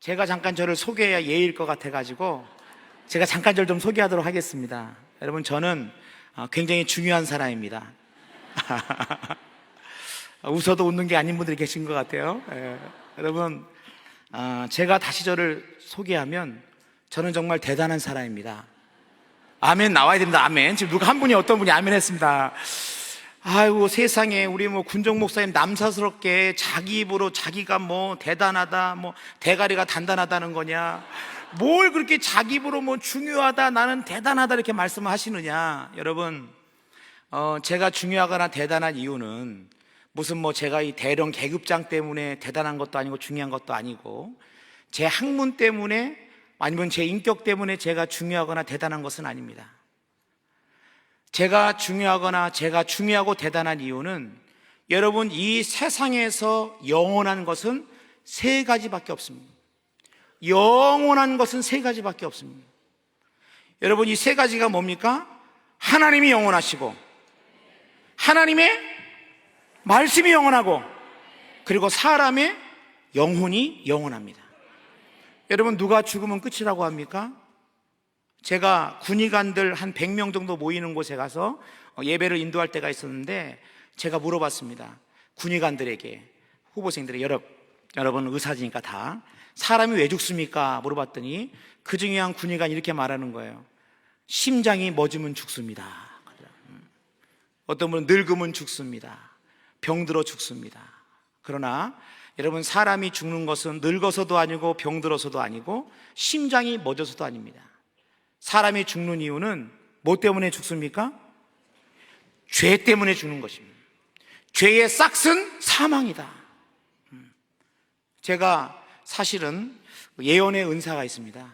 제가 잠깐 저를 소개해야 예의일 것 같아가지고 제가 잠깐 저를 좀 소개하도록 하겠습니다. 여러분, 저는 굉장히 중요한 사람입니다. 웃어도 웃는 게 아닌 분들이 계신 것 같아요. 여러분, 제가 다시 저를 소개하면 저는 정말 대단한 사람입니다. 아멘 나와야 됩니다. 아멘. 지금 누가 한 분이 어떤 분이 아멘 했습니다. 아이고, 세상에, 우리 군정 목사님 남사스럽게 자기 입으로 자기가 대단하다, 대가리가 단단하다는 거냐, 뭘 그렇게 자기 입으로 중요하다, 나는 대단하다 이렇게 말씀을 하시느냐. 여러분, 제가 중요하거나 대단한 이유는 무슨 제가 이 대령 계급장 때문에 대단한 것도 아니고 중요한 것도 아니고, 제 학문 때문에 아니면 제 인격 때문에 제가 중요하거나 대단한 것은 아닙니다. 제가 중요하거나 제가 중요하고 대단한 이유는, 여러분, 이 세상에서 영원한 것은 세 가지밖에 없습니다. 영원한 것은 세 가지밖에 없습니다. 여러분, 이 세 가지가 뭡니까? 하나님이 영원하시고, 하나님의 말씀이 영원하고, 그리고 사람의 영혼이 영원합니다. 여러분, 누가 죽으면 끝이라고 합니까? 제가 군의관들 한 100명 정도 모이는 곳에 가서 예배를 인도할 때가 있었는데, 제가 물어봤습니다. 군의관들에게, 후보생들에게, 여러분 의사지니까 다, 사람이 왜 죽습니까? 물어봤더니 그 중에 한 군의관이 이렇게 말하는 거예요. 심장이 멎으면 죽습니다. 어떤 분은 늙으면 죽습니다. 병들어 죽습니다. 그러나 여러분, 사람이 죽는 것은 늙어서도 아니고 병들어서도 아니고 심장이 멎어서도 아닙니다. 사람이 죽는 이유는 뭐 때문에 죽습니까? 죄 때문에 죽는 것입니다. 죄의 싹은 사망이다. 제가 사실은 예언의 은사가 있습니다.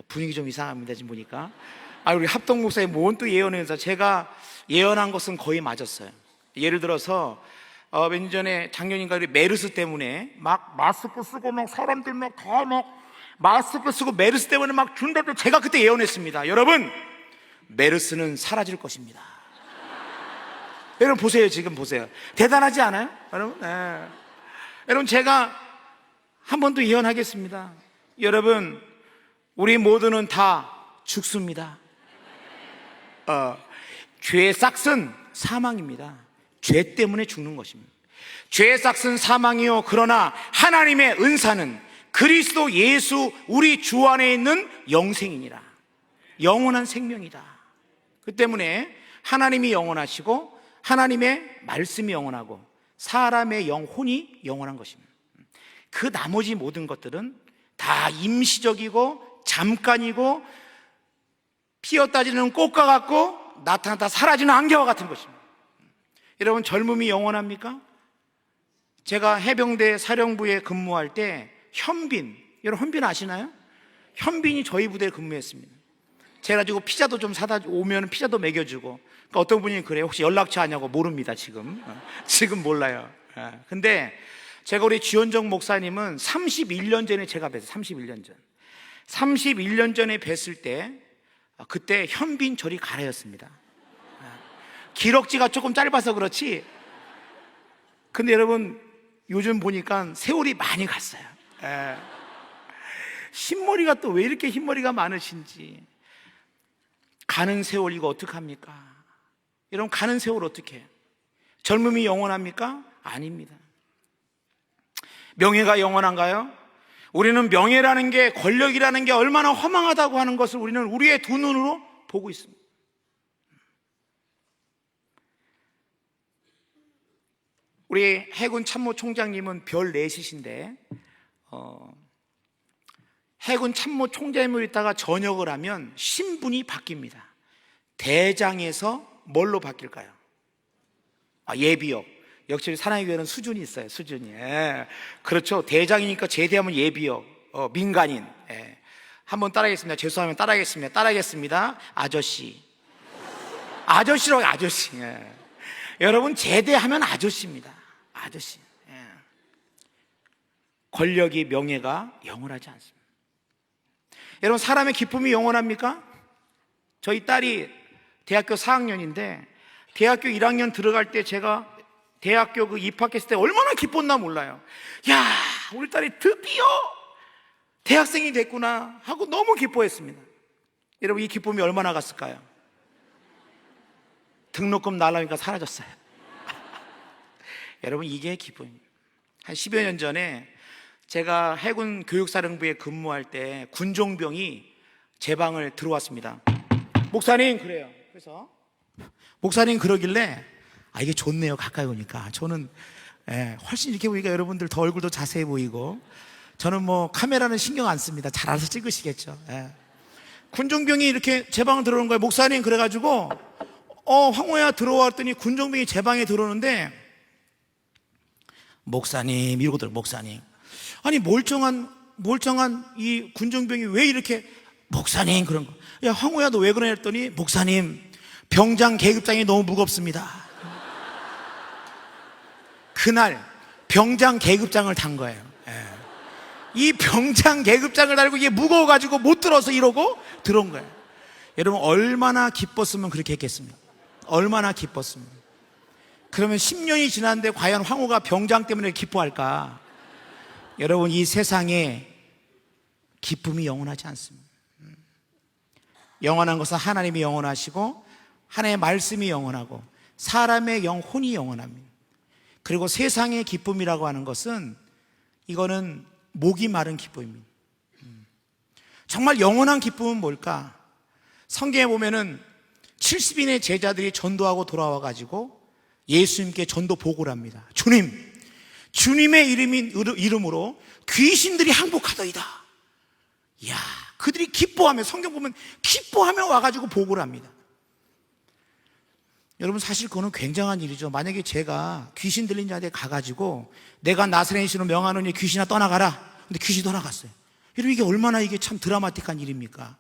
분위기 좀 이상합니다, 지금 보니까. 우리 합동 목사의 뭔 또 예언의 은사. 제가 예언한 것은 거의 맞았어요. 예를 들어서 몇 년 전에 작년인가 우리 메르스 때문에 마스크 쓰고 사람들 마스크 쓰고 메르스 때문에 죽는다고 제가 그때 예언했습니다. 여러분, 메르스는 사라질 것입니다. 여러분 보세요, 지금 보세요. 대단하지 않아요? 여러분, 여러분, 제가 한 번 더 예언하겠습니다. 여러분, 우리 모두는 다 죽습니다. 죄의 싹은 사망입니다. 죄 때문에 죽는 것입니다. 죄의 싹은 사망이요, 그러나 하나님의 은사는 그리스도 예수 우리 주 안에 있는 영생이니라. 영원한 생명이다. 그 때문에 하나님이 영원하시고 하나님의 말씀이 영원하고 사람의 영혼이 영원한 것입니다. 그 나머지 모든 것들은 다 임시적이고 잠깐이고 피었다 지는 꽃과 같고 나타났다 사라지는 안개와 같은 것입니다. 여러분, 젊음이 영원합니까? 제가 해병대 사령부에 근무할 때 현빈, 여러분 현빈 아시나요? 현빈이 저희 부대에 근무했습니다. 제가 가지고 피자도 좀 사다 오면 피자도 먹여주고, 그러니까 어떤 분이 그래요. 혹시 연락처 아냐고. 모릅니다, 지금. 지금 몰라요. 근데 제가 우리 지원정 목사님은 31년 전에 제가 뵀어요. 31년 전에 뵀을 때 그때 현빈 절이 가라였습니다. 기럭지가 조금 짧아서 그렇지. 근데 여러분, 요즘 보니까 세월이 많이 갔어요. 흰머리가 또 왜 이렇게 흰머리가 많으신지. 가는 세월 이거 어떡합니까? 여러분, 가는 세월 어떻게 해요? 젊음이 영원합니까? 아닙니다. 명예가 영원한가요? 우리는 명예라는 게, 권력이라는 게 얼마나 허망하다고 하는 것을 우리는 우리의 두 눈으로 보고 있습니다. 우리 해군 참모총장님은 별 4시신데 해군 참모총장님으로 있다가 전역을 하면 신분이 바뀝니다. 대장에서 뭘로 바뀔까요? 예비역. 역시 사랑의 교회는 수준이 있어요. 수준이. 그렇죠. 대장이니까 제대하면 예비역, 민간인. 한번 따라하겠습니다. 죄송하면 따라하겠습니다. 아저씨. 아저씨라고. 아저씨. 여러분, 제대하면 아저씨입니다. 아저씨. 권력이, 명예가 영원하지 않습니다. 여러분, 사람의 기쁨이 영원합니까? 저희 딸이 대학교 4학년인데 대학교 1학년 들어갈 때 제가 대학교 입학했을 때 얼마나 기뻤나 몰라요. 야, 우리 딸이 드디어 대학생이 됐구나 하고 너무 기뻐했습니다. 여러분, 이 기쁨이 얼마나 갔을까요? 등록금 날라오니까 사라졌어요. 여러분, 이게 기쁨입니다. 한 10여 년 전에 제가 해군 교육사령부에 근무할 때 군종병이 제 방을 들어왔습니다. 목사님, 그래요. 그래서 목사님 그러길래 이게 좋네요. 가까이 오니까. 저는 훨씬 이렇게 보니까 여러분들 더 얼굴도 자세히 보이고, 저는 뭐 카메라는 신경 안 씁니다. 잘 알아서 찍으시겠죠. 군종병이 이렇게 제 방을 들어오는 거예요. 목사님, 그래가지고 황호야 들어왔더니 군종병이 제 방에 들어오는데, 목사님 이러고 들어. 목사님, 아니 멀쩡한 이 군종병이 왜 이렇게 목사님 그런 거. 야 황호야 너 왜 그러냐 했더니, 목사님 병장 계급장이 너무 무겁습니다. 그날 병장 계급장을 단 거예요. 이 병장 계급장을 달고 이게 무거워가지고 못 들어서 이러고 들어온 거예요. 여러분, 얼마나 기뻤으면 그렇게 했겠습니까? 얼마나 기뻤으면. 그러면 10년이 지났는데 과연 황호가 병장 때문에 기뻐할까? 여러분, 이 세상에 기쁨이 영원하지 않습니다. 영원한 것은 하나님이 영원하시고 하나님의 말씀이 영원하고 사람의 영혼이 영원합니다. 그리고 세상의 기쁨이라고 하는 것은, 이거는 목이 마른 기쁨입니다. 정말 영원한 기쁨은 뭘까? 성경에 보면은 70인의 제자들이 전도하고 돌아와가지고 예수님께 전도 보고를 합니다. 주님의 이름으로 귀신들이 항복하더이다. 이야, 그들이 기뻐하며, 성경 보면 기뻐하며 와가지고 보고를 합니다. 여러분, 사실 그거는 굉장한 일이죠. 만약에 제가 귀신 들린 자한테 가가지고 내가 나사렛인으로 명하노니 귀신아 떠나가라. 근데 귀신이 떠나갔어요. 여러분, 이게 얼마나 이게 참 드라마틱한 일입니까?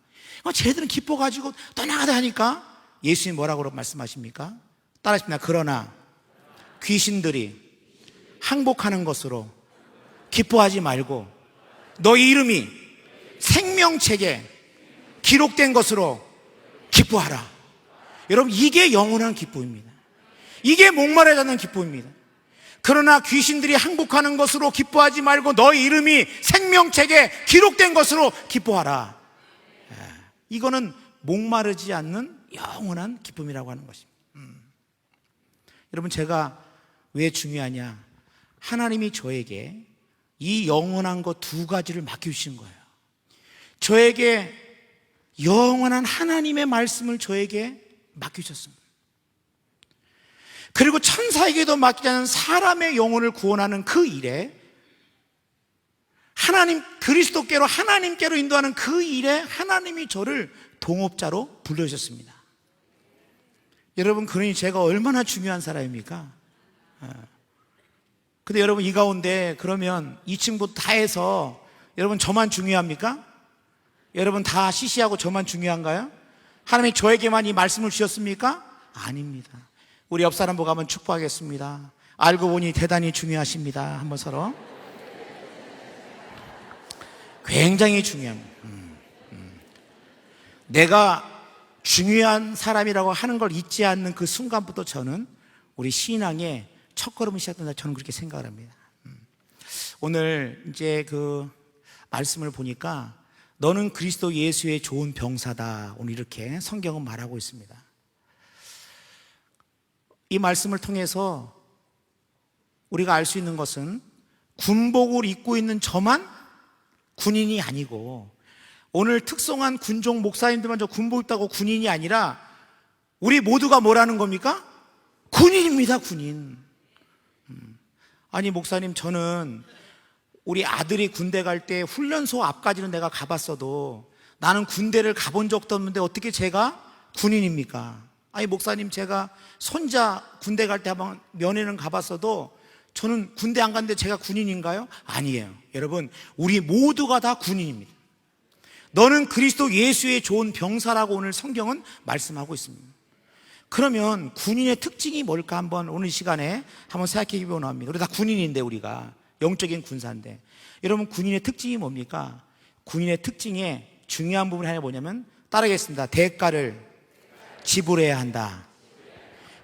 쟤들은 기뻐가지고 떠나가다 하니까 예수님 뭐라고 말씀하십니까? 따라하십니다. 그러나 귀신들이 항복하는 것으로 기뻐하지 말고 너희 이름이 생명책에 기록된 것으로 기뻐하라. 여러분, 이게 영원한 기쁨입니다. 이게 목마르지 않는 기쁨입니다. 그러나 귀신들이 항복하는 것으로 기뻐하지 말고 너희 이름이 생명책에 기록된 것으로 기뻐하라. 이거는 목마르지 않는 영원한 기쁨이라고 하는 것입니다. 여러분, 제가 왜 중요하냐? 하나님이 저에게 이 영원한 것 두 가지를 맡겨주신 거예요. 저에게 영원한 하나님의 말씀을 저에게 맡기셨습니다. 그리고 천사에게도 맡기지 않은 사람의 영혼을 구원하는 그 일에, 하나님 그리스도께로 하나님께로 인도하는 그 일에 하나님이 저를 동업자로 불러주셨습니다. 여러분, 그러니 제가 얼마나 중요한 사람입니까? 근데 여러분, 이 가운데 그러면 2층부터 다 해서 여러분 저만 중요합니까? 여러분 다 시시하고 저만 중요한가요? 하나님이 저에게만 이 말씀을 주셨습니까? 아닙니다. 우리 옆 사람 보고 한번 축복하겠습니다. 알고 보니 대단히 중요하십니다. 한번 서로. 굉장히 중요합니다. 내가 중요한 사람이라고 하는 걸 잊지 않는 그 순간부터 저는 우리 신앙의 첫걸음을 시작된다, 저는 그렇게 생각을 합니다. 오늘 이제 그 말씀을 보니까 너는 그리스도 예수의 좋은 병사다, 오늘 이렇게 성경은 말하고 있습니다. 이 말씀을 통해서 우리가 알 수 있는 것은, 군복을 입고 있는 저만 군인이 아니고, 오늘 특성한 군종 목사님들만 저 군복 입다고 군인이 아니라 우리 모두가 뭐라는 겁니까? 군인입니다. 군인. 아니 목사님, 저는 우리 아들이 군대 갈 때 훈련소 앞까지는 내가 가봤어도 나는 군대를 가본 적도 없는데 어떻게 제가 군인입니까? 아니 목사님, 제가 손자 군대 갈 때 한번 면회는 가봤어도 저는 군대 안 갔는데 제가 군인인가요? 아니에요. 여러분, 우리 모두가 다 군인입니다. 너는 그리스도 예수의 좋은 병사라고 오늘 성경은 말씀하고 있습니다. 그러면 군인의 특징이 뭘까 한번 오늘 시간에 한번 생각해 보려고 합니다. 우리 다 군인인데, 우리가 영적인 군사인데, 여러분 군인의 특징이 뭡니까? 군인의 특징의 중요한 부분이 하나 뭐냐면, 따르겠습니다. 대가를 지불해야 한다.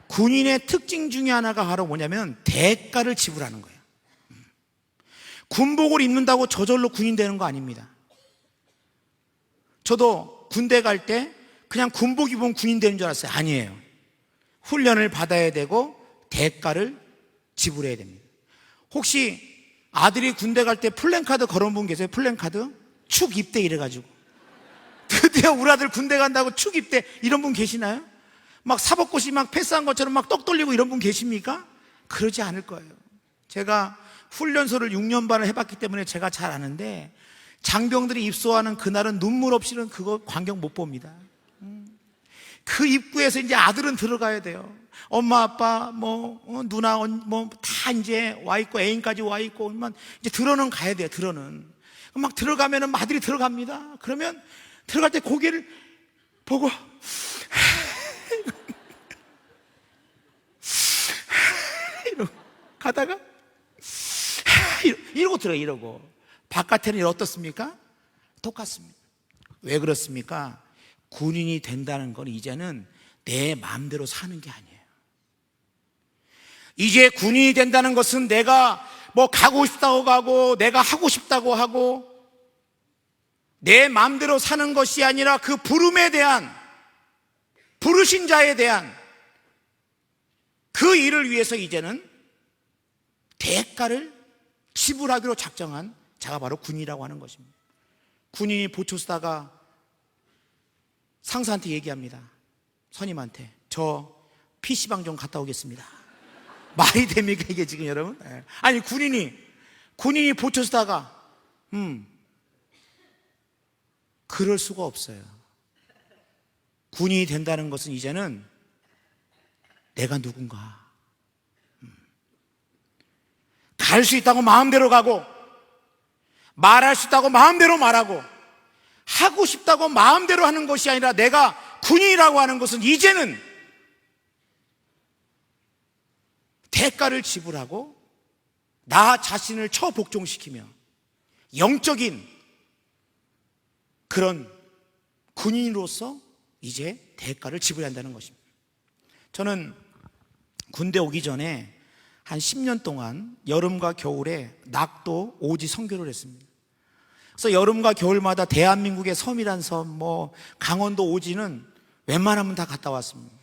군인의 특징 중에 하나가 바로 뭐냐면 대가를 지불하는 거예요. 군복을 입는다고 저절로 군인 되는 거 아닙니다. 저도 군대 갈 때 그냥 군복 입으면 군인 되는 줄 알았어요. 아니에요. 훈련을 받아야 되고 대가를 지불해야 됩니다. 혹시 아들이 군대 갈 때 플랜카드 걸어온 분 계세요? 플랜카드? 축 입대 이래가지고 드디어 우리 아들 군대 간다고 축 입대 이런 분 계시나요? 막 사법고시 막 패스한 것처럼 막 떡 돌리고 이런 분 계십니까? 그러지 않을 거예요. 제가 훈련소를 6년 반을 해봤기 때문에 제가 잘 아는데, 장병들이 입소하는 그날은 눈물 없이는 그거 광경 못 봅니다. 그 입구에서 이제 아들은 들어가야 돼요. 엄마 아빠 누나 다 이제 와 있고 애인까지 와 있고 이제 들어는 가야 돼요. 들어는 막 들어가면은 아들이 들어갑니다. 그러면 들어갈 때 고개를 보고 이러고 가다가 이러고 들어요. 이러고 바깥에는 어떻습니까? 똑같습니다. 왜 그렇습니까? 군인이 된다는 건 이제는 내 마음대로 사는 게 아니에요. 이제 군인이 된다는 것은 내가 가고 싶다고 가고 내가 하고 싶다고 하고 내 마음대로 사는 것이 아니라 그 부름에 대한, 부르신 자에 대한 그 일을 위해서 이제는 대가를 지불하기로 작정한 자가 바로 군인이라고 하는 것입니다. 군인이 보초 쓰다가 상사한테 얘기합니다. 선임한테, 저 PC방 좀 갔다 오겠습니다. 말이 됩니까 이게 지금 여러분? 아니 군인이 보초 쓰다가 그럴 수가 없어요. 군인이 된다는 것은 이제는 내가 누군가, 갈 수 있다고 마음대로 가고 말할 수 있다고 마음대로 말하고 하고 싶다고 마음대로 하는 것이 아니라, 내가 군인이라고 하는 것은 이제는 대가를 지불하고 나 자신을 처복종시키며 영적인 그런 군인으로서 이제 대가를 지불해야 한다는 것입니다. 저는 군대 오기 전에 한 10년 동안 여름과 겨울에 낙도, 오지 선교를 했습니다. 그래서 여름과 겨울마다 대한민국의 섬이란 섬, 강원도 오지는 웬만하면 다 갔다 왔습니다.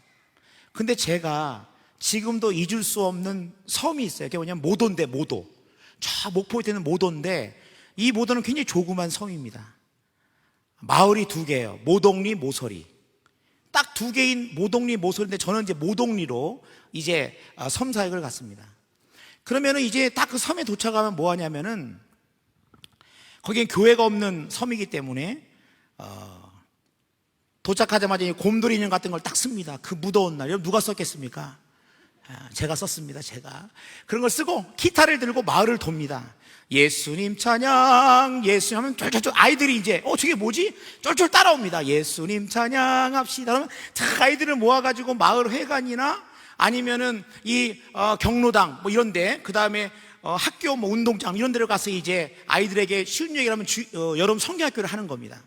근데 제가 지금도 잊을 수 없는 섬이 있어요. 그게 뭐냐면 모도인데, 모도. 저 목포에 있는 모도인데, 이 모도는 굉장히 조그만 섬입니다. 마을이 2개예요. 모동리, 모서리. 딱 2개인 모동리, 모서리인데 저는 이제 모동리로 이제 섬 사역을 갔습니다. 그러면은 이제 딱 그 섬에 도착하면 뭐 하냐면은, 거기엔 교회가 없는 섬이기 때문에 도착하자마자 곰돌이 인형 같은 걸 딱 씁니다. 그 무더운 날. 여러분 누가 썼겠습니까? 제가 썼습니다. 제가 그런 걸 쓰고 기타를 들고 마을을 돕니다. 예수님 찬양, 예수님 하면 쫄쫄쫄 아이들이 이제 저게 뭐지? 쫄쫄 따라옵니다. 예수님 찬양합시다. 그러면 아이들을 모아가지고 마을 회관이나 아니면은 이 경로당 이런데, 그 다음에 학교 운동장 이런 데로 가서 이제 아이들에게 쉬운 얘기를 하면 여름 성경학교를 하는 겁니다.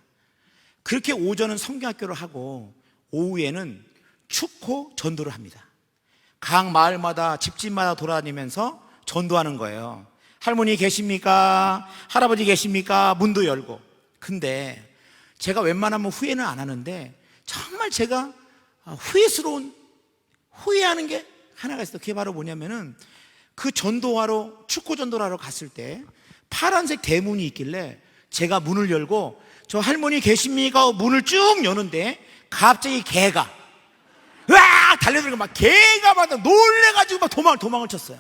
그렇게 오전은 성경학교를 하고 오후에는 축호 전도를 합니다. 각 마을마다 집집마다 돌아다니면서 전도하는 거예요. 할머니 계십니까? 할아버지 계십니까? 문도 열고. 근데 제가 웬만하면 후회는 안 하는데, 정말 제가 후회하는 게 하나가 있어요. 그게 바로 뭐냐면은, 그 전도하러, 축구 전도를 하러 갔을 때 파란색 대문이 있길래 제가 문을 열고 저 할머니 계십니까? 문을 쭉 여는데 갑자기 개가 으악 달려들고 막 개가 막 놀래가지고 막 도망을 쳤어요.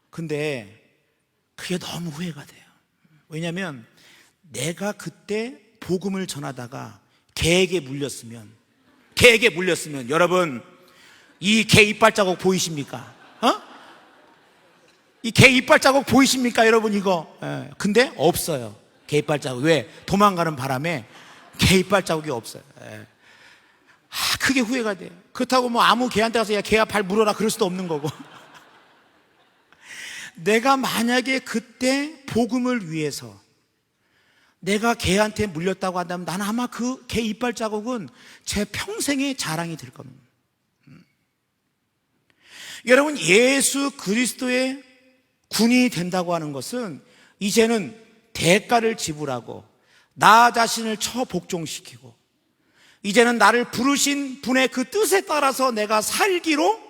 근데 그게 너무 후회가 돼요. 왜냐하면 내가 그때 복음을 전하다가 개에게 물렸으면 여러분, 이 개 이빨 자국 보이십니까? 이 개 이빨 자국 보이십니까 여러분? 이거 근데 없어요. 개 이빨 자국. 왜? 도망가는 바람에 개 이빨 자국이 없어요. 그게 후회가 돼요. 그렇다고 아무 개한테 가서 야 개야 발 물어라 그럴 수도 없는 거고. 내가 만약에 그때 복음을 위해서 내가 개한테 물렸다고 한다면, 나는 아마 그 개 이빨 자국은 제 평생의 자랑이 될 겁니다. 여러분, 예수 그리스도의 군인이 된다고 하는 것은 이제는 대가를 지불하고 나 자신을 처복종시키고 이제는 나를 부르신 분의 그 뜻에 따라서 내가 살기로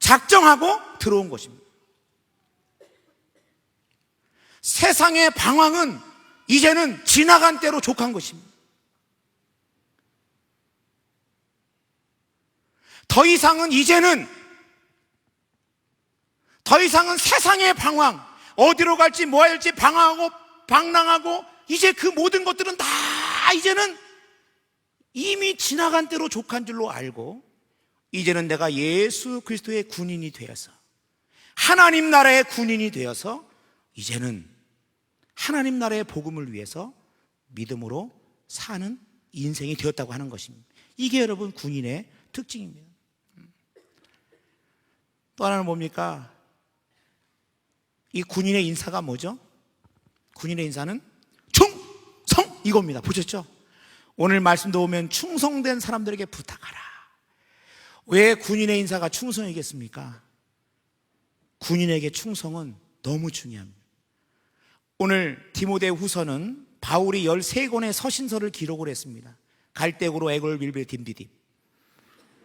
작정하고 들어온 것입니다. 세상의 방황은 이제는 지나간 때로 족한 것입니다. 더 이상은 세상의 방황, 어디로 갈지 뭐 할지 방황하고 방랑하고 이제 그 모든 것들은 다 이제는 이미 지나간 때로 족한 줄로 알고 이제는 내가 예수 그리스도의 군인이 되어서 하나님 나라의 군인이 되어서 이제는 하나님 나라의 복음을 위해서 믿음으로 사는 인생이 되었다고 하는 것입니다. 이게 여러분 군인의 특징입니다. 또 하나는 뭡니까? 이 군인의 인사가 뭐죠? 군인의 인사는 충성 이겁니다. 보셨죠? 오늘 말씀도 보면 충성된 사람들에게 부탁하라. 왜 군인의 인사가 충성이겠습니까? 군인에게 충성은 너무 중요합니다. 오늘 디모데 후서는 바울이 13권의 서신서를 기록을 했습니다. 갈대고로 애골 빌빌 딤디딤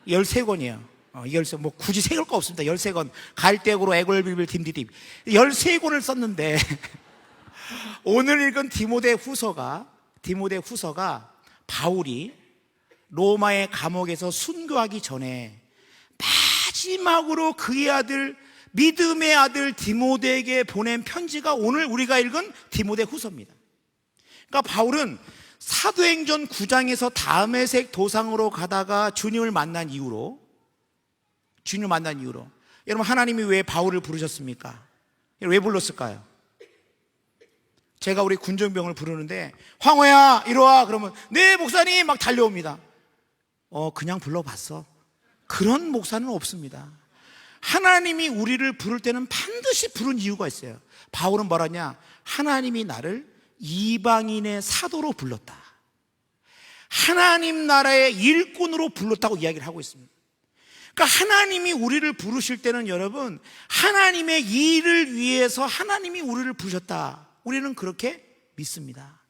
13권이에요. 13, 뭐 굳이 세울 거 없습니다. 13권 갈대고로 애골 빌빌 딤디딤 13권을 썼는데 오늘 읽은 디모데 후서가 바울이 로마의 감옥에서 순교하기 전에 마지막으로 그의 아들, 믿음의 아들 디모데에게 보낸 편지가 오늘 우리가 읽은 디모데 후서입니다. 그러니까 바울은 사도행전 9장에서 다메섹 도상으로 가다가 주님을 만난 이후로 여러분 하나님이 왜 바울을 부르셨습니까? 왜 불렀을까요? 제가 우리 군정병을 부르는데 황호야 이리와 그러면 네 목사님 막 달려옵니다. 그냥 불러봤어. 그런 목사는 없습니다. 하나님이 우리를 부를 때는 반드시 부른 이유가 있어요. 바울은 뭐라냐? 하나님이 나를 이방인의 사도로 불렀다. 하나님 나라의 일꾼으로 불렀다고 이야기를 하고 있습니다. 그러니까 하나님이 우리를 부르실 때는 여러분 하나님의 일을 위해서 하나님이 우리를 부르셨다. 우리는 그렇게 믿습니다.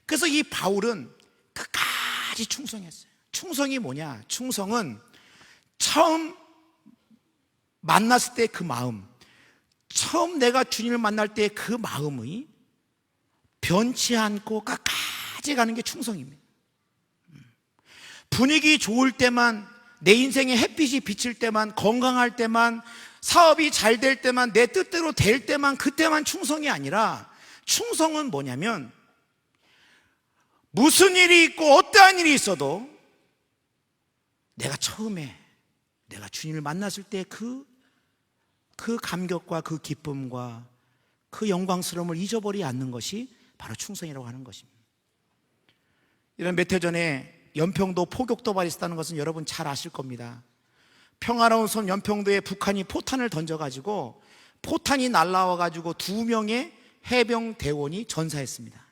그래서 이 바울은 끝까지 충성했어요. 충성이 뭐냐? 충성은 처음 만났을 때 그 마음, 처음 내가 주님을 만날 때 그 마음이 변치 않고 끝까지 가는 게 충성입니다. 분위기 좋을 때만, 내 인생에 햇빛이 비칠 때만, 건강할 때만, 사업이 잘 될 때만, 내 뜻대로 될 때만, 그때만 충성이 아니라 충성은 뭐냐면 무슨 일이 있고 어떠한 일이 있어도 내가 처음에 내가 주님을 만났을 때 그 감격과 그 기쁨과 그 영광스러움을 잊어버리지 않는 것이 바로 충성이라고 하는 것입니다. 이런 몇 해 전에 연평도 포격 도발이 있었다는 것은 여러분 잘 아실 겁니다. 평화로운 섬 연평도에 북한이 포탄을 던져가지고 포탄이 날라와가지고 2명의 해병대원이 전사했습니다.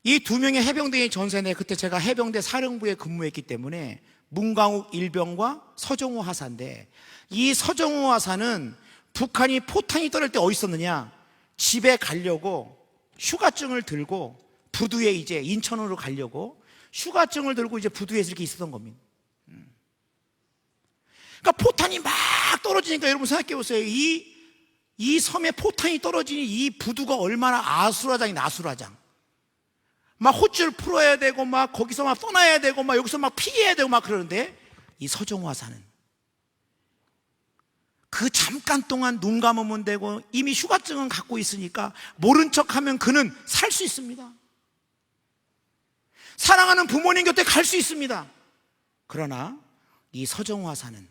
이 2명의 해병대원이 전사했는데 그때 제가 해병대 사령부에 근무했기 때문에 문광욱 일병과 서정호 하사인데, 이 서정호 하사는 북한이 포탄이 떨어질 때 어디 있었느냐? 집에 가려고 휴가증을 들고 부두에 이제 인천으로 가려고 휴가증을 들고 이제 부두에서 이렇게 있었던 겁니다. 그러니까 포탄이 막 떨어지니까 여러분 생각해 보세요. 이 섬에 포탄이 떨어지니 이 부두가 얼마나 아수라장이나. 막 호줄 풀어야 되고 막 거기서 막 떠나야 되고 막 여기서 막 피해야 되고 막 그러는데, 이 서정호 하사는 그 잠깐 동안 눈 감으면 되고 이미 휴가증은 갖고 있으니까 모른 척하면 그는 살 수 있습니다. 사랑하는 부모님 곁에 갈 수 있습니다. 그러나 이 서정호 하사는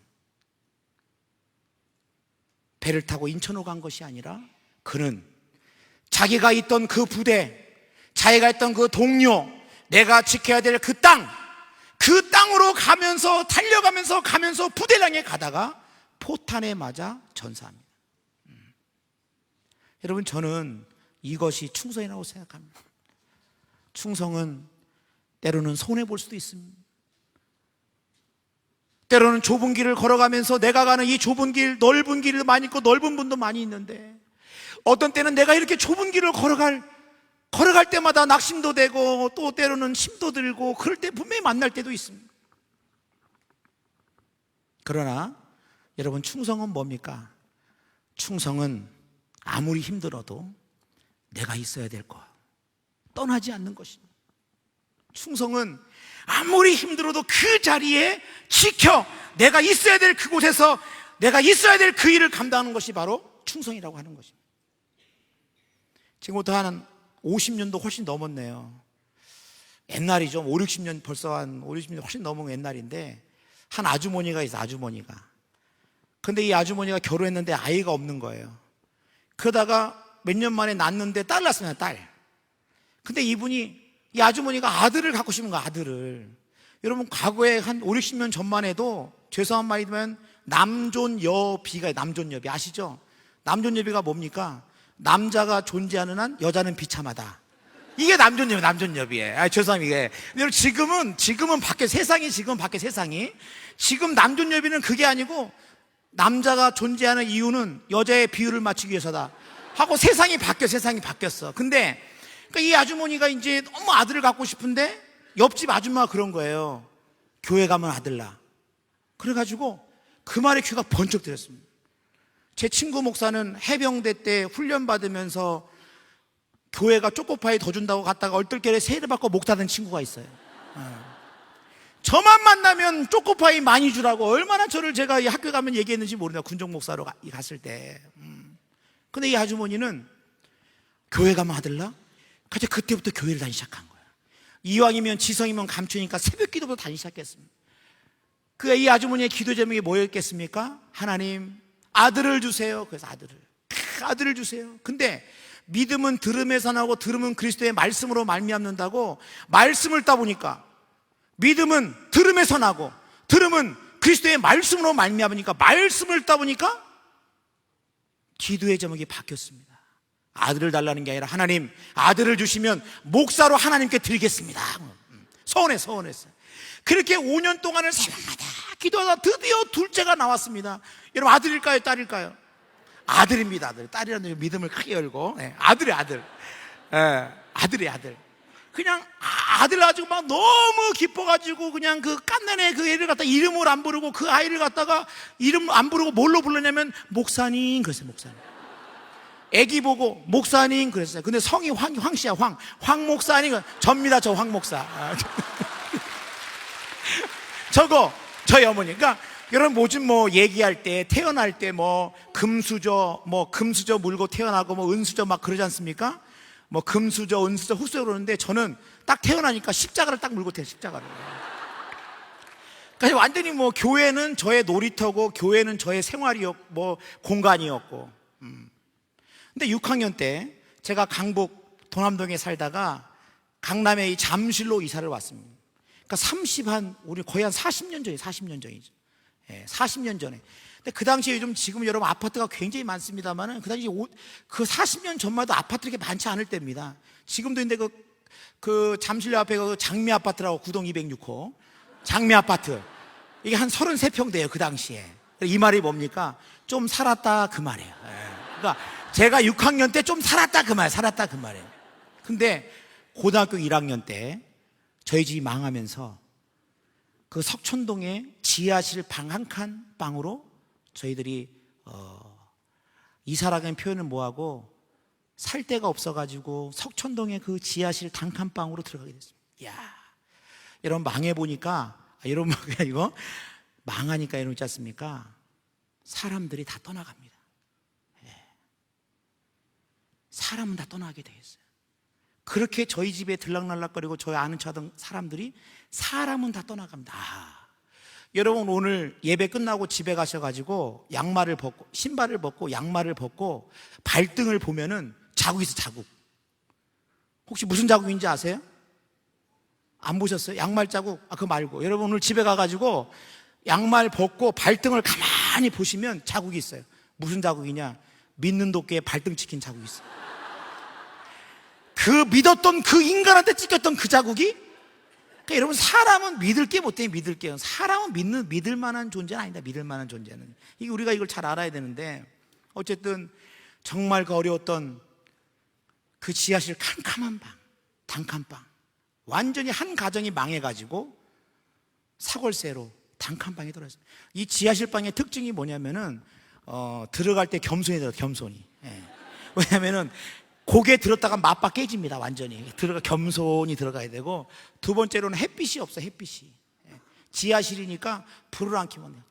배를 타고 인천으로 간 것이 아니라 그는 자기가 있던 그 부대, 자기가 있던 그 동료, 내가 지켜야 될 그 땅으로 가면서 달려가면서 부대를 향해 가다가 포탄에 맞아 전사합니다. 여러분, 저는 이것이 충성이라고 생각합니다. 충성은 때로는 손해볼 수도 있습니다. 때로는 좁은 길을 걸어가면서 내가 가는 이 좁은 길, 넓은 길을 많이 있고 넓은 분도 많이 있는데 어떤 때는 내가 이렇게 좁은 길을 걸어갈 때마다 낙심도 되고 또 때로는 힘도 들고 그럴 때 분명히 만날 때도 있습니다. 그러나 여러분, 충성은 뭡니까? 충성은 아무리 힘들어도 내가 있어야 될 것, 떠나지 않는 것입니다. 충성은 아무리 힘들어도 그 자리에 지켜 내가 있어야 될 그곳에서 내가 있어야 될 그 일을 감당하는 것이 바로 충성이라고 하는 것입니다. 지금부터 한 50년도 훨씬 넘었네요. 옛날이죠. 5, 60년, 벌써 한 5, 60년 훨씬 넘은 옛날인데, 한 아주머니가 있어, 아주머니가. 근데 이 아주머니가 결혼했는데 아이가 없는 거예요. 그러다가 몇 년 만에 낳았는데 딸 낳았습니다, 딸. 근데 이 아주머니가 아들을 갖고 싶은 거야, 아들을. 여러분, 과거에 한 5, 60년 전만 해도 죄송한 말이면 남존여비가, 남존여비 아시죠? 남존여비가 뭡니까? 남자가 존재하는 한 여자는 비참하다. 이게 남존여비예요. 죄송합니다. 여러분, 지금은 밖에 세상이, 지금 남존여비는 그게 아니고, 남자가 존재하는 이유는 여자의 비율을 맞추기 위해서다 하고 세상이 바뀌었어. 근데 그러니까 이 아주머니가 이제 너무 아들을 갖고 싶은데 옆집 아줌마가 그런 거예요. 교회 가면 아들 낳아. 그래가지고 그 말에 귀가 번쩍 들었습니다. 제 친구 목사는 해병대 때 훈련 받으면서 교회가 초코파이 더 준다고 갔다가 얼떨결에 세례 받고 목 닫은 친구가 있어요. 저만 만나면 초코파이 많이 주라고 얼마나 저를 제가 이 학교 가면 얘기했는지 모르겠어요. 군종 목사로 갔을 때. 근데 이 아주머니는 교회 가면 아들 낳아? 그때부터 교회를 다니기 시작한 거예요. 이왕이면 지성이면 감추니까 새벽 기도부터 다니기 시작했습니다. 이 아주머니의 기도 제목이 뭐였겠습니까? 하나님, 아들을 주세요. 그래서 아들을 주세요. 근데 믿음은 들음에서 나고 들음은 그리스도의 말씀으로 말미암는다고 말씀을 따보니까, 믿음은 들음에서 나고 들음은 그리스도의 말씀으로 말미암으니까, 말씀을 따보니까 기도의 제목이 바뀌었습니다. 아들을 달라는 게 아니라, 하나님, 아들을 주시면 목사로 하나님께 드리겠습니다. 서운했어요. 그렇게 5년 동안을 새벽마다 기도하다 드디어 둘째가 나왔습니다. 여러분, 아들일까요, 딸일까요? 아들입니다. 딸이라는 믿음을 크게 열고, 아들. 그냥 아들 가지고 막 너무 기뻐가지고 그냥 그 깐난의 그 애를 갖다 이름을 안 부르고, 그 아이를 갖다가 이름 안 부르고 뭘로 불렀냐면 목사님 그랬어요. 목사님. 애기 보고 목사님 그랬어요. 근데 성이 황씨야. 황 목사님. 접니다, 저 황 목사. 저희 어머니. 그러니까 여러분, 요즘 얘기할 때, 태어날 때 금수저 물고 태어나고 은수저 막 그러지 않습니까? 금수저, 은수저, 흑수저 그러는데, 저는 딱 태어나니까 십자가를 딱 물고 태어나요, 십자가를. 그러니까 완전히 교회는 저의 놀이터고, 교회는 저의 생활이었고, 공간이었고. 근데 6학년 때 제가 강북 도남동에 살다가 강남의 이 잠실로 이사를 왔습니다. 그러니까 우리 거의 한 40년 전이죠. 40년 전에. 근데 그 당시에 지금 여러분 아파트가 굉장히 많습니다만은, 그 당시 그 40년 전만 해도 아파트 이렇게 많지 않을 때입니다. 지금도 근데 그 잠실역 앞에 그 장미 아파트라고, 구동 206호 장미 아파트, 이게 한 33평 돼요, 그 당시에. 이 말이 뭡니까? 좀 살았다 그 말이에요. 그러니까 제가 6학년 때 좀 살았다 그 말이에요. 근데 고등학교 1학년 때 저희 집이 망하면서 그 석촌동에 지하실 방 한 칸 방으로 저희들이 이사라는 표현을 뭐하고 살 데가 없어가지고 석촌동의 그 지하실 단칸방으로 들어가게 됐습니다. 이야, 여러분, 망해보니까, 여러분, 이거 망하니까 이러지 않습니까? 사람들이 다 떠나갑니다. 사람은 다 떠나게 되겠어요. 그렇게 저희 집에 들락날락거리고 저희 아는 척하던 사람들이, 사람은 다 떠나갑니다. 여러분, 오늘 예배 끝나고 집에 가셔가지고 양말을 벗고, 신발을 벗고 양말을 벗고 발등을 보면은 자국이 있어, 자국. 혹시 무슨 자국인지 아세요? 안 보셨어요? 양말 자국? 그거 말고, 여러분 오늘 집에 가가지고 양말 벗고 발등을 가만히 보시면 자국이 있어요. 무슨 자국이냐? 믿는 도끼에 발등 찍힌 자국이 있어요. 그 믿었던 그 인간한테 찍혔던 그 자국이. 그러니까 여러분, 사람은 믿을 게 못 돼, 믿을게요. 사람은 믿을 만한 존재는 아니다, 믿을 만한 존재는. 이게 우리가 이걸 잘 알아야 되는데, 어쨌든 정말 그 어려웠던 그 지하실 캄캄한 방, 단칸방, 완전히 한 가정이 망해가지고 사골세로 단칸방에 들어왔어요. 이 지하실 방의 특징이 뭐냐면은 들어갈 때 겸손히 들어요. 겸손히. 예. 왜냐면은 고개 들었다가 맞바 깨집니다. 완전히 겸손히 들어가야 되고, 두 번째로는 햇빛이 없어요. 햇빛이. 예. 지하실이니까 불을 안 켜면 돼요.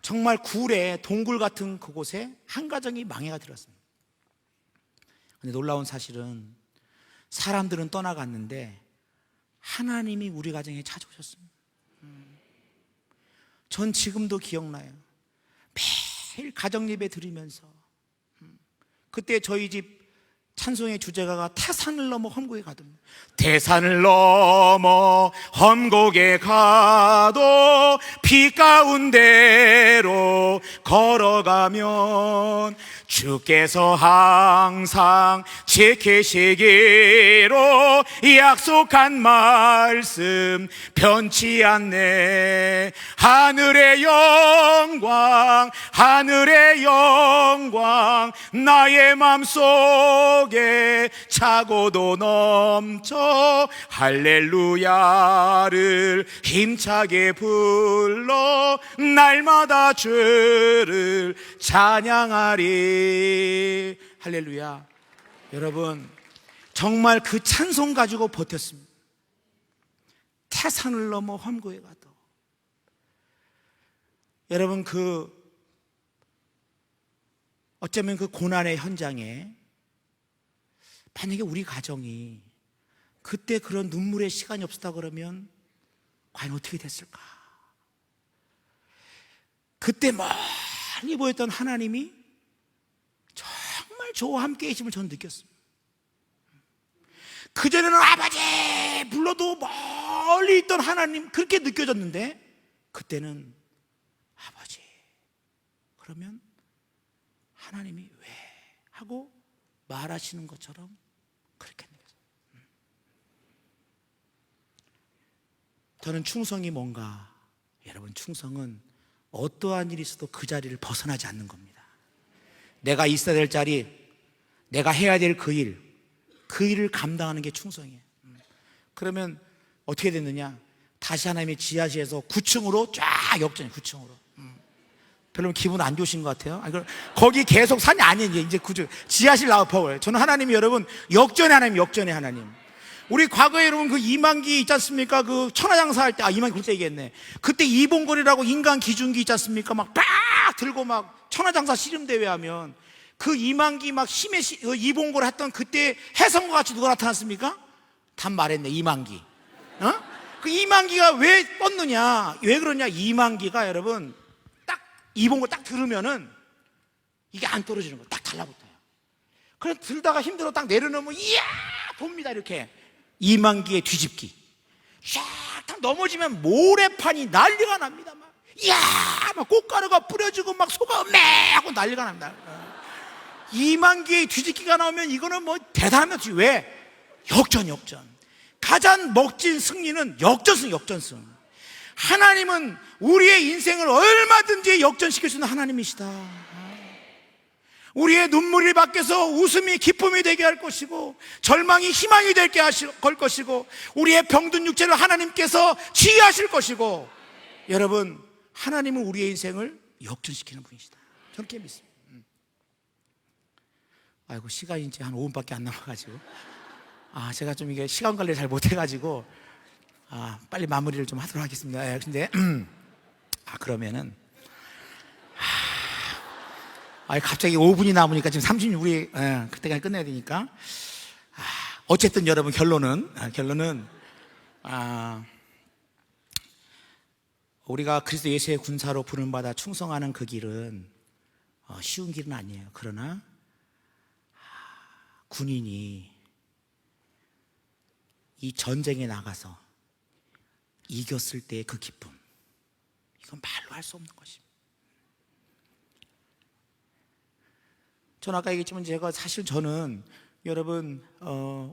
정말 굴에 동굴 같은 그곳에 한 가정이 망해가 들었습니다. 근데 놀라운 사실은 사람들은 떠나갔는데 하나님이 우리 가정에 찾아오셨습니다. 전 지금도 기억나요. 매일 가정 예배 드리면서 그때 저희 집 찬송의 주제가가 태산을 넘어 험곡에 가도, 태산을 넘어 험곡에 가도 비 가운데로 걸어가면 주께서 항상 지키시기로 약속한 말씀 변치 않네. 하늘의 영광, 하늘의 영광, 나의 맘속에 차고도 넘쳐 할렐루야를 힘차게 불러 날마다 주를 찬양하리. 할렐루야. 여러분, 정말 그 찬송 가지고 버텼습니다. 태산을 넘어 험고에 가도. 여러분, 어쩌면 그 고난의 현장에 만약에 우리 가정이 그때 그런 눈물의 시간이 없었다 그러면 과연 어떻게 됐을까? 그때 멀리 보였던 하나님이 정말 저와 함께 계심을 저는 느꼈습니다. 그전에는 아버지 불러도 멀리 있던 하나님 그렇게 느껴졌는데, 그때는 아버지 그러면 하나님이 왜 하고 말하시는 것처럼 그렇게 느껴져요. 저는 충성이 뭔가, 여러분, 충성은 어떠한 일이 있어도 그 자리를 벗어나지 않는 겁니다. 내가 있어야 될 자리, 내가 해야 될 그 일을 감당하는 게 충성이에요. 그러면 어떻게 됐느냐? 다시 하나님의 지하실에서 9층으로 쫙 역전해. 9층으로. 별로 기분 안 좋으신 것 같아요. 거기 계속 산이 아니에요. 이제 지하실 나와요. 저는 하나님이, 여러분, 역전의 하나님, 역전의 하나님. 우리 과거에 여러분 그 이만기 있지 않습니까? 그 천하장사 할 때, 이만기 그때 얘기했네. 그때 이봉걸이라고 인간 기준기 있지 않습니까? 막 들고 막 천하장사 씨름대회 하면 그 이만기 막 힘의 이봉걸 했던 그때 혜성과 같이 누가 나타났습니까? 답 말했네. 이만기. 그 이만기가 왜 뻗느냐? 왜 그러냐? 이만기가 여러분 딱 이봉걸 딱 들으면은 이게 안 떨어지는 거예요. 딱 달라붙어요. 그래서 들다가 힘들어 딱 내려놓으면 이야 돕니다. 이렇게 이만기의 뒤집기. 쫙 넘어지면 모래판이 난리가 납니다. 막 이야 막 꽃가루가 뿌려지고 막 소가 음메 하고 난리가 납니다. 이만기의 뒤집기가 나오면 이거는 뭐 대단합니다. 왜? 역전. 가장 멋진 승리는 역전승. 하나님은 우리의 인생을 얼마든지 역전시킬 수 있는 하나님이시다. 우리의 눈물이 밖에서 웃음이 기쁨이 되게 할 것이고, 절망이 희망이 되게 걸 것이고, 우리의 병든 육체를 하나님께서 치유하실 것이고, 여러분, 하나님은 우리의 인생을 역전시키는 분이시다. 저렇게 믿습니다. 아이고, 시간이 이제 한 5분밖에 안 남아가지고, 제가 좀 이게 시간 관리를 잘 못해가지고, 빨리 마무리를 좀 하도록 하겠습니다. 근데, 그러면은, 갑자기 5분이 남으니까 지금 36, 그때까지 끝내야 되니까. 어쨌든 여러분, 결론은, 우리가 그리스도 예수의 군사로 부름받아 충성하는 그 길은 쉬운 길은 아니에요. 그러나, 군인이 이 전쟁에 나가서 이겼을 때의 그 기쁨, 이건 말로 할 수 없는 것입니다. 저는 아까 얘기했지만 저는 여러분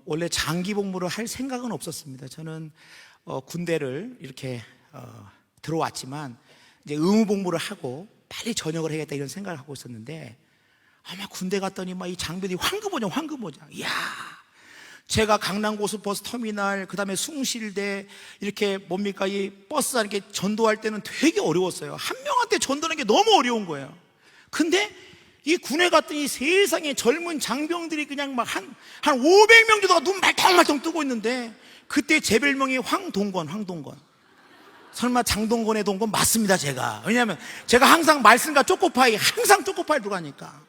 원래 장기 복무를 할 생각은 없었습니다. 저는 군대를 이렇게 들어왔지만 이제 의무 복무를 하고 빨리 전역을 해야겠다 이런 생각을 하고 있었는데, 아마 군대 갔더니 막 이 장비들이 황금모장. 이야. 제가 강남 고속버스 터미널, 그 다음에 숭실대, 이렇게 뭡니까, 이 버스 이렇게 전도할 때는 되게 어려웠어요. 한 명한테 전도하는 게 너무 어려운 거예요. 근데 이 군에 갔더니 세상에 젊은 장병들이 그냥 막 한 500명 정도가 눈 말똥말똥 뜨고 있는데, 그때 제 별명이 황동건. 설마 장동건의 동건 맞습니다, 제가. 왜냐하면 제가 항상 말씀과 초코파이, 항상 초코파이 들어가니까.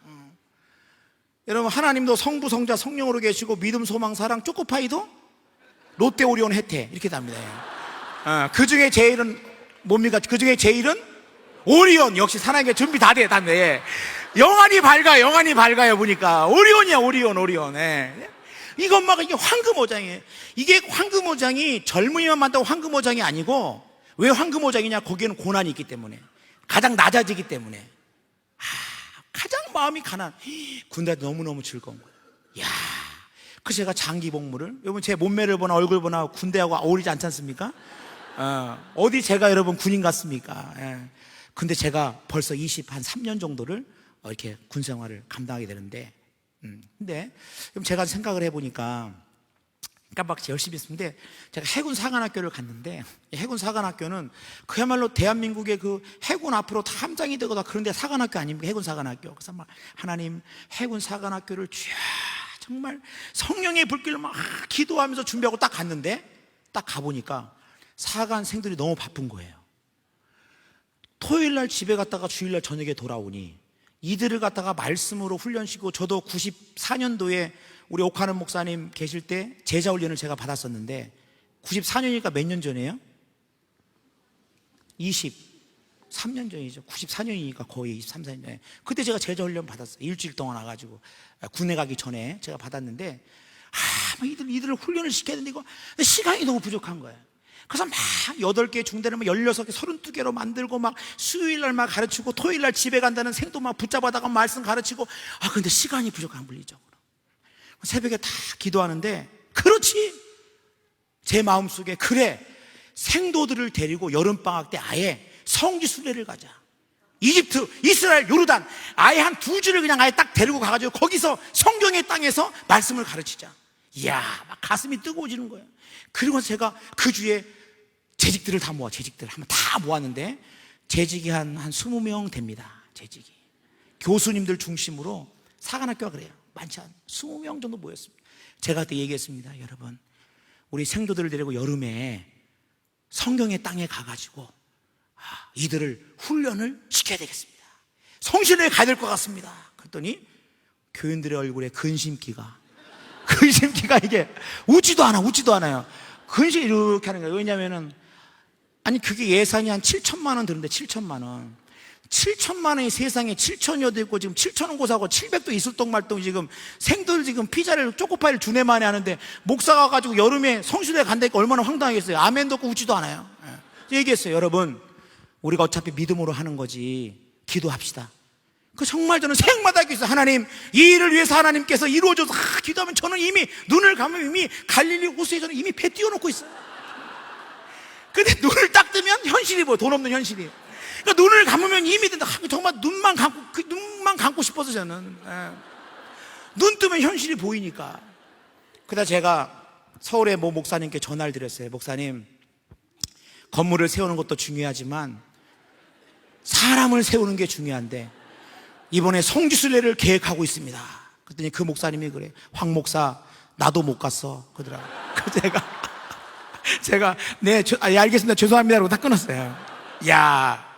여러분, 하나님도 성부, 성자, 성령으로 계시고, 믿음, 소망, 사랑, 초코파이도 롯데, 오리온, 혜태 이렇게 답니다. 그 중에 제일은 뭡니까? 그 중에 제일은 오리온. 역시 사나이가 준비 다 돼. 예. 영안이 밝아요. 보니까 오리온이야, 오리온. 예. 이것 막 이게 황금오장이에요. 이게 황금오장이 젊은이만 만든다고 황금오장이 아니고, 왜 황금오장이냐? 거기에는 고난이 있기 때문에, 가장 낮아지기 때문에. 가장 마음이 가난. 군대 너무너무 즐거운 거예요. 야, 그 제가 장기 복무를, 여러분 제 몸매를 보나 얼굴 보나 군대하고 어울리지 않지 않습니까? 어디 제가 여러분 군인 같습니까? 예. 근데 제가 벌써 3년 정도를 이렇게 군 생활을 감당하게 되는데, 근데 제가 생각을 해보니까 깜빡 열심히 했는데, 제가 해군 사관학교를 갔는데, 해군 사관학교는 그야말로 대한민국의 그 해군 앞으로 다 함장이 되거나 그런 데 사관학교 아닙니까? 해군 사관학교. 그래서 막 하나님, 해군 사관학교를 정말 성령의 불길로 막 기도하면서 준비하고 딱 갔는데, 딱 가보니까 사관생들이 너무 바쁜 거예요. 토요일 날 집에 갔다가 주일날 저녁에 돌아오니, 이들을 갖다가 말씀으로 훈련시키고, 저도 94년도에 우리 옥하는 목사님 계실 때 제자 훈련을 제가 받았었는데, 94년이니까 몇 년 전이에요? 23년 전이죠. 94년이니까 거의 23, 4년 전에. 그때 제가 제자 훈련 받았어요. 일주일 동안 와가지고. 군에 가기 전에 제가 받았는데, 이들을 훈련을 시켜야 되는데, 근데 시간이 너무 부족한 거예요. 그래서 막 8개 중대를 막 16개, 32개로 만들고, 막 수요일날 막 가르치고, 토요일날 집에 간다는 생도 막 붙잡아다가 말씀 가르치고, 근데 시간이 부족한, 물리적으로. 새벽에 다 기도하는데, 그렇지! 제 마음속에, 그래, 생도들을 데리고 여름방학 때 아예 성지 순례를 가자. 이집트, 이스라엘, 요르단, 아예 한 2주를 그냥 아예 딱 데리고 가가지고 거기서 성경의 땅에서 말씀을 가르치자. 이야, 막 가슴이 뜨거워지는 거예요. 그리고 제가 그 주에 재직들을 다 한번 다 모았는데, 재직이 한 20명 됩니다. 재직이. 교수님들 중심으로 사관학교가 그래요. 많지 않아요. 20명 정도 모였습니다. 제가 그때 얘기했습니다. 여러분, 우리 생도들을 데리고 여름에 성경의 땅에 가가지고 이들을 훈련을 시켜야 되겠습니다. 성신에 가야 될 것 같습니다. 그랬더니 교인들의 얼굴에 근심기가 이게 웃지도 않아요. 근심 이렇게 하는 거예요. 왜냐면은, 아니 그게 예산이 한 7천만 원 드는데, 7천만 원이 세상에 7천여도 있고, 지금 7천원 고사하고 700도 이슬똥말똥, 지금 생들 지금 피자를 초코파이를 주내만에 하는데, 목사가 가지고 여름에 성수대에 간다니까 얼마나 황당하겠어요. 아멘도 없고 웃지도 않아요. 얘기했어요. 여러분, 우리가 어차피 믿음으로 하는 거지, 기도합시다. 정말 저는 생마다 기도했어요. 하나님, 이 일을 위해서 하나님께서 이루어져서 기도하면, 저는 이미 눈을 감으면 이미 갈릴리 호수에 저는 이미 배 띄워놓고 있어요. 근데 눈을 딱 뜨면 현실이 보여. 돈 없는 현실이. 그러니까 눈을 감으면 이미 된다. 정말 눈만 감고 싶어서 저는. 눈 뜨면 현실이 보이니까. 그러다 제가 서울의 모 목사님께 전화를 드렸어요. 목사님, 건물을 세우는 것도 중요하지만 사람을 세우는 게 중요한데, 이번에 성지순례를 계획하고 있습니다. 그랬더니 그 목사님이 그래, 황 목사, 나도 못 갔어. 그러더라고요. 제가 네, 알겠습니다. 죄송합니다. 라고 다 끊었어요. 야,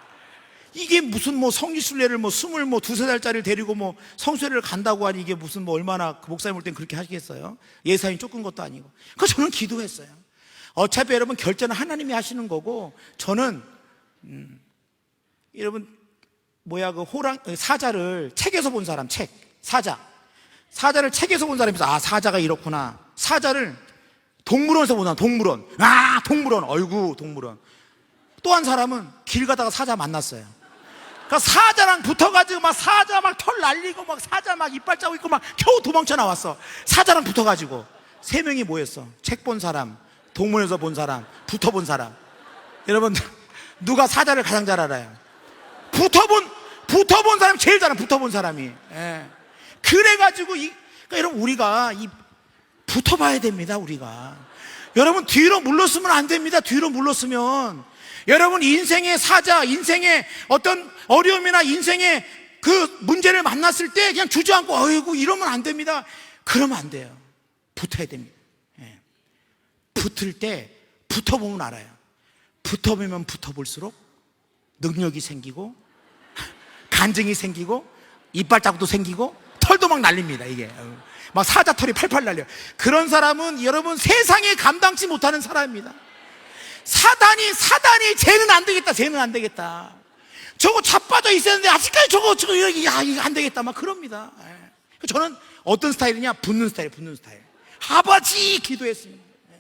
이게 무슨 성지순례를 22~23살짜리를 데리고 성수회를 간다고 하니, 이게 무슨 얼마나, 그 목사님 올 땐 그렇게 하시겠어요? 예산이 조금 것도 아니고. 그래서 저는 기도했어요. 어차피 여러분 결제는 하나님이 하시는 거고, 저는 여러분 사자를 책에서 본 사람, 사자를 책에서 본 사람이서, 사자가 이렇구나. 사자를 동물원에서 보나, 동물원. 어이구, 동물원. 또 한 사람은 길 가다가 사자 만났어요. 그러니까 사자랑 붙어가지고 사자 털 날리고 사자 이빨 짜고 있고 겨우 도망쳐 나왔어. 사자랑 붙어가지고 3명이 모였어. 책 본 사람, 동물원에서 본 사람, 붙어본 사람. 여러분, 누가 사자를 가장 잘 알아요? 붙어본 사람이 제일 잘해. 붙어본 사람이. 예. 그래가지고 그러니까 여러분 우리가 붙어봐야 됩니다. 우리가 여러분 뒤로 물러서면 안 됩니다. 뒤로 물러서면 여러분 인생의 사자, 인생의 어떤 어려움이나 인생의 그 문제를 만났을 때 그냥 주저앉고 어이구 이러면 안 됩니다. 그러면 안 돼요. 붙어야 됩니다. 예. 붙을 때 붙어보면 알아요. 붙어보면 붙어볼수록 능력이 생기고 간증이 생기고 이빨 자국도 생기고 털도 막 날립니다. 이게 막 사자털이 팔팔 날려요. 그런 사람은 여러분 세상에 감당치 못하는 사람입니다. 사단이 쟤는 안 되겠다, 쟤는 안 되겠다. 저거 자빠져 있었는데 아직까지 저거 이거 안 되겠다 막 그럽니다. 예. 저는 어떤 스타일이냐? 붙는 스타일. 아버지 기도했습니다. 예.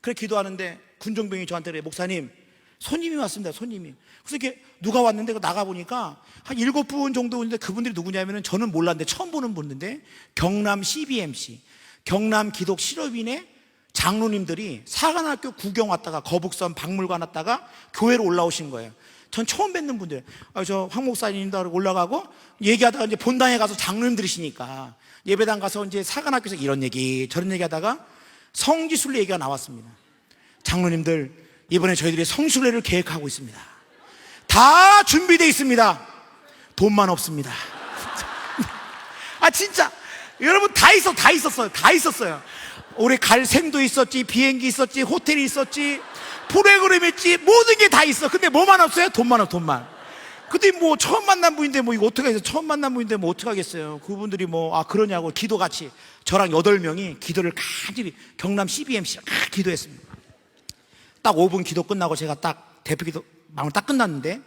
그래 기도하는데 군종병이 저한테 그래, 목사님 손님이 왔습니다. 손님이. 그래서 이렇게 누가 왔는데 나가보니까 한 7분 정도 오는데 그분들이 누구냐면은 저는 몰랐는데 처음 보는 분인데 경남 CBMC 경남 기독 실업인의 장로님들이 사관학교 구경 왔다가 거북선 박물관 왔다가 교회로 올라오신 거예요. 전 처음 뵙는 분들. 저 황 목사님이다 올라가고 얘기하다가 이제 본당에 가서 장로님들이시니까 예배당 가서 이제 사관학교에서 이런 얘기 저런 얘기 하다가 성지순례 얘기가 나왔습니다. 장로님들 이번에 저희들이 성순례를 계획하고 있습니다. 다 준비되어 있습니다. 돈만 없습니다. 진짜 여러분 다 있었어요. 올해 갈 셈도 있었지, 비행기 있었지, 호텔이 있었지, 프로그램 있지, 모든 게 다 있어. 근데 뭐만 없어요? 돈만. 근데 뭐 처음 만난 분인데 뭐 이거 어떡하겠어요? 처음 만난 분인데 뭐 어떡하겠어요? 그분들이 그러냐고 기도같이 저랑 8명이 기도를 간절히 경남 CBMC 기도했습니다. 딱 5분 기도 끝나고 제가 딱 대표 기도 마음을 딱 끝났는데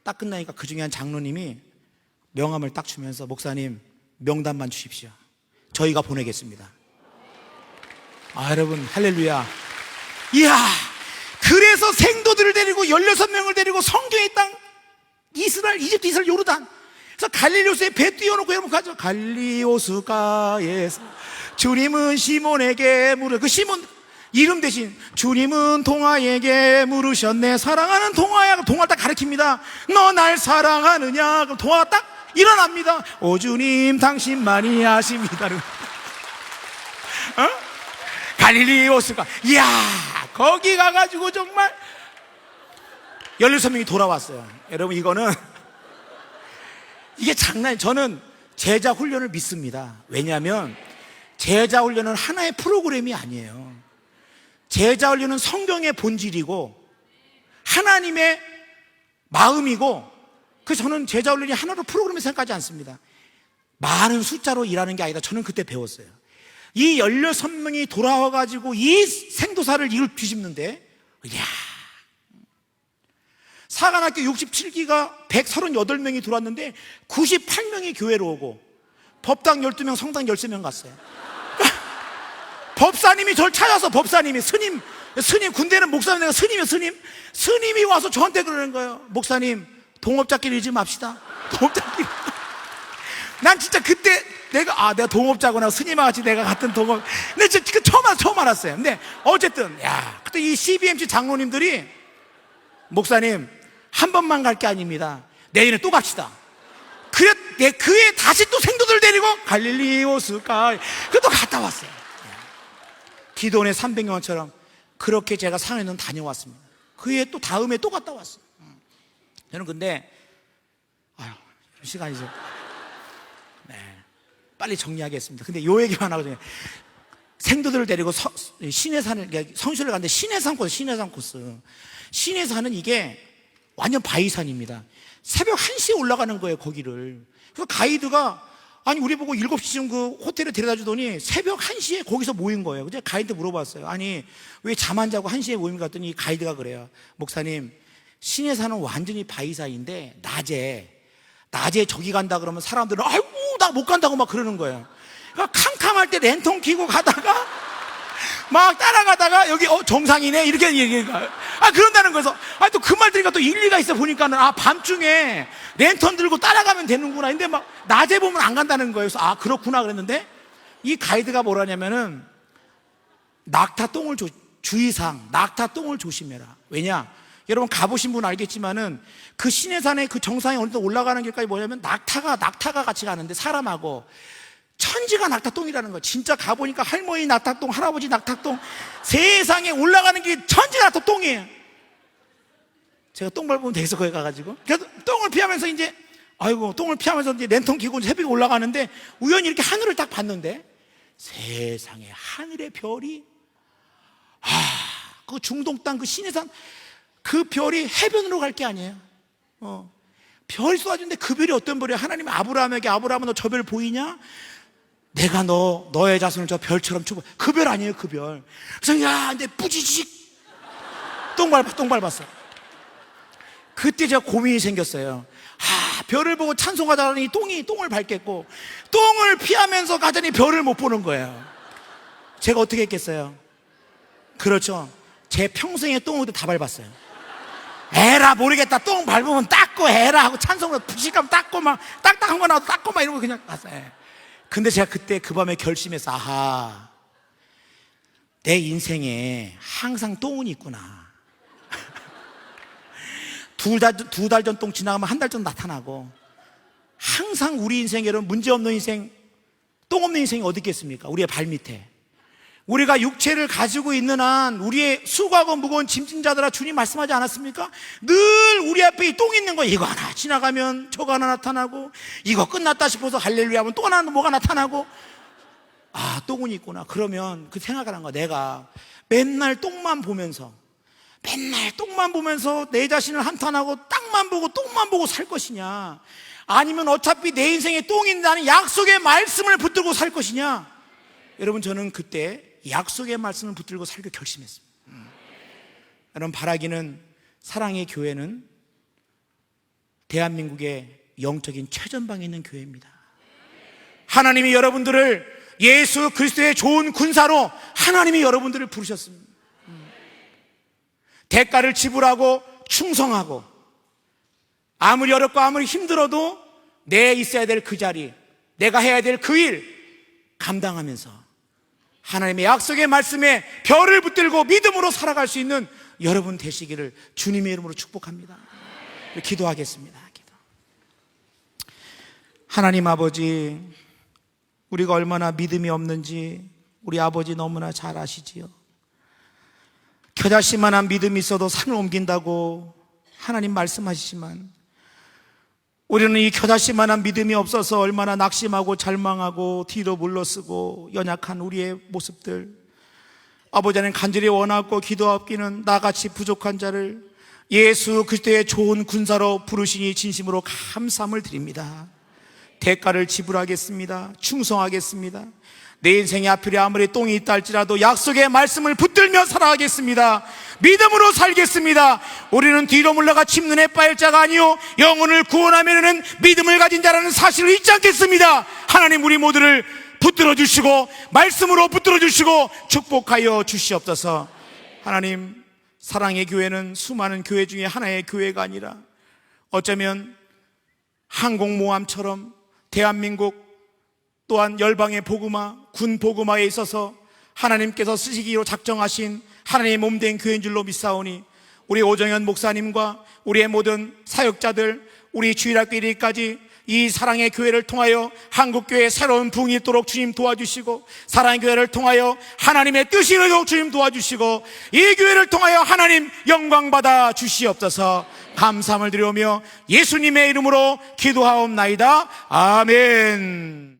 딱 끝나니까 그 중에 한 장로님이 명함을 딱 주면서 목사님 명단만 주십시오. 저희가 보내겠습니다. 여러분 할렐루야. 이야, 그래서 생도들을 데리고 16명을 데리고 성경의 땅 이스라엘, 이집트, 이스라엘, 요르단. 그래서 갈릴리오스에 배 띄워놓고 여러분 가죠. 갈리오스가에서 주님은 시몬에게 그 시몬 이름 대신 주님은 동아에게 물으셨네. 사랑하는 동아야. 동아 딱 가르칩니다. 너 날 사랑하느냐? 그럼 동아가 딱 일어납니다. 오 주님 당신만이 아십니다. 갈릴리오스가 이야, 거기 가가지고 정말 16명이 돌아왔어요. 여러분 이거는 이게 장난이. 저는 제자 훈련을 믿습니다. 왜냐하면 제자 훈련은 하나의 프로그램이 아니에요. 제자 훈련은 성경의 본질이고 하나님의 마음이고, 그래서 저는 제자 훈련이 하나로 프로그램을 생각하지 않습니다. 많은 숫자로 일하는 게 아니다. 저는 그때 배웠어요. 이 16명이 돌아와가지고 이 생도사를 이걸 뒤집는데, 이야, 사관학교 67기가 138명이 들어왔는데 98명이 교회로 오고 법당 12명, 성당 13명 갔어요. 법사님이 저를 찾아서, 법사님이 스님 군대는 목사님, 내가 스님이 와서 저한테 그러는 거예요. 목사님 동업자끼리 잊지 맙시다. 동업자끼리. 난 진짜 그때 내가 동업자구나. 스님과 같이 내가 같은 동업. 근데 진짜 처음 알았어요. 근데 어쨌든 그때 이 CBMC 장로님들이 목사님 한 번만 갈 게 아닙니다. 내일은 또 갑시다. 그에 다시 또 생도들 데리고 갈릴리오스가 그또 갔다 왔어요. 기도원의 300명처럼 그렇게 제가 상해는 다녀왔습니다. 그에 또 다음에 또 갔다 왔어요. 저는 근데 시간이죠. 빨리 정리하겠습니다. 근데 요 얘기만 하거든요. 생도들을 데리고 신해산을, 성수를 갔는데 신해산 코스. 신해산은 이게 완전 바위산입니다. 새벽 1시에 올라가는 거예요, 거기를. 그래서 가이드가 우리 보고 7시쯤 그 호텔에 데려다 주더니 새벽 1시에 거기서 모인 거예요. 그래서 가이드 물어봤어요. 왜 잠 안 자고 1시에 모임 갔더니 가이드가 그래요. 목사님, 신해산은 완전히 바위산인데 낮에 저기 간다 그러면 사람들은 아이고 나 못 간다고 막 그러는 거예요. 그러니까 캄캄할 때 랜턴 켜고 가다가 막 따라가다가 여기 정상이네 이렇게 얘기해요. 그런다는 거에서 또 그 말 들으니까 또 일리가 있어. 보니까는 밤중에 랜턴 들고 따라가면 되는구나. 근데 막 낮에 보면 안 간다는 거예요. 그래서 그렇구나 그랬는데, 이 가이드가 뭐라냐면은 주의사항 낙타 똥을 조심해라. 왜냐, 여러분 가보신 분 알겠지만은 그 시내산의 그 정상에 어느 정도 올라가는 길까지 뭐냐면 낙타가 같이 가는데 사람하고 천지가 낙타똥이라는 거예요. 진짜 가보니까 할머니 낙타똥, 할아버지 낙타똥, 세상에 올라가는 게 천지 낙타똥이에요. 제가 똥 밟으면 돼서 거기 가가지고 그래서 똥을 피하면서 이제 똥을 피하면서 이제 랜턴 켜고 새벽에 올라가는데 우연히 이렇게 하늘을 딱 봤는데 세상에 하늘의 별이 그 중동 땅 그 시내산 그 별이 해변으로 갈 게 아니에요. 별 쏘아주는데 그 별이 어떤 별이에요? 하나님이 아브라함에게 아브라함아 너 저 별 보이냐? 내가 너의 자손을 저 별처럼 주고 그 별 아니에요 그 별. 그래서 야 이제 뿌지직 똥 밟았어. 그때 제가 고민이 생겼어요. 별을 보고 찬송하자니 똥을 밟겠고 똥을 피하면서 가자니 별을 못 보는 거예요. 제가 어떻게 했겠어요? 그렇죠. 제 평생의 똥을 다 밟았어요. 에라 모르겠다 똥 밟으면 닦고 에라 하고 찬송으로 부식하면 닦고 막 딱딱한 거 나와도 닦고 막 이러고 그냥 갔어요. 근데 제가 그때 그 밤에 결심해서 내 인생에 항상 똥은 있구나. 두 달 전 똥 지나가면 한 달 전 나타나고 항상 우리 인생에 여러분 문제없는 인생, 똥 없는 인생이 어디 있겠습니까? 우리의 발밑에 우리가 육체를 가지고 있는 한 우리의 수고하고 무거운 짐진 자들아 주님 말씀하지 않았습니까? 늘 우리 앞에 이 똥 있는 거 이거 하나 지나가면 저거 하나 나타나고 이거 끝났다 싶어서 할렐루야 하면 또 하나 뭐가 나타나고 똥은 있구나. 그러면 그 생각을 한 거야. 내가 맨날 똥만 보면서 내 자신을 한탄하고 땅만 보고 똥만 보고 살 것이냐, 아니면 어차피 내 인생에 똥이 있다는 약속의 말씀을 붙들고 살 것이냐. 여러분 저는 그때 약속의 말씀을 붙들고 살기로 결심했습니다. 여러분 바라기는 사랑의 교회는 대한민국의 영적인 최전방에 있는 교회입니다. 하나님이 여러분들을 예수 그리스도의 좋은 군사로 하나님이 여러분들을 부르셨습니다. 대가를 지불하고 충성하고 아무리 어렵고 아무리 힘들어도 내 있어야 될 그 자리, 내가 해야 될 그 일 감당하면서 하나님의 약속의 말씀에 별을 붙들고 믿음으로 살아갈 수 있는 여러분 되시기를 주님의 이름으로 축복합니다. 기도하겠습니다. 하나님 아버지, 우리가 얼마나 믿음이 없는지 우리 아버지 너무나 잘 아시지요. 겨자씨만한 믿음이 있어도 산을 옮긴다고 하나님 말씀하시지만 우리는 이 겨자씨만한 믿음이 없어서 얼마나 낙심하고 절망하고 뒤로 물러서고 연약한 우리의 모습들, 아버지 하나님 간절히 원하고 기도하기는 나같이 부족한 자를 예수 그리스도의 좋은 군사로 부르시니 진심으로 감사함을 드립니다. 대가를 지불하겠습니다. 충성하겠습니다. 내 인생의 앞길에 아무리 똥이 있다 할지라도 약속의 말씀을 붙들며 살아가겠습니다. 믿음으로 살겠습니다. 우리는 뒤로 물러가 침눈에 빠일 자가 아니요 영혼을 구원하면은 믿음을 가진 자라는 사실을 잊지 않겠습니다. 하나님 우리 모두를 붙들어 주시고 말씀으로 붙들어 주시고 축복하여 주시옵소서. 하나님 사랑의 교회는 수많은 교회 중에 하나의 교회가 아니라 어쩌면 항공모함처럼 대한민국 또한 열방의 복음화, 군 복음화에 있어서 하나님께서 쓰시기로 작정하신 하나님의 몸된 교회인 줄로 믿사오니 우리 오정현 목사님과 우리의 모든 사역자들, 우리 주일학교 1일까지 이 사랑의 교회를 통하여 한국교회의 새로운 부흥이 있도록 주님 도와주시고, 사랑의 교회를 통하여 하나님의 뜻이 이루도록 주님 도와주시고, 이 교회를 통하여 하나님 영광받아 주시옵소서. 감사함을 드리오며 예수님의 이름으로 기도하옵나이다. 아멘.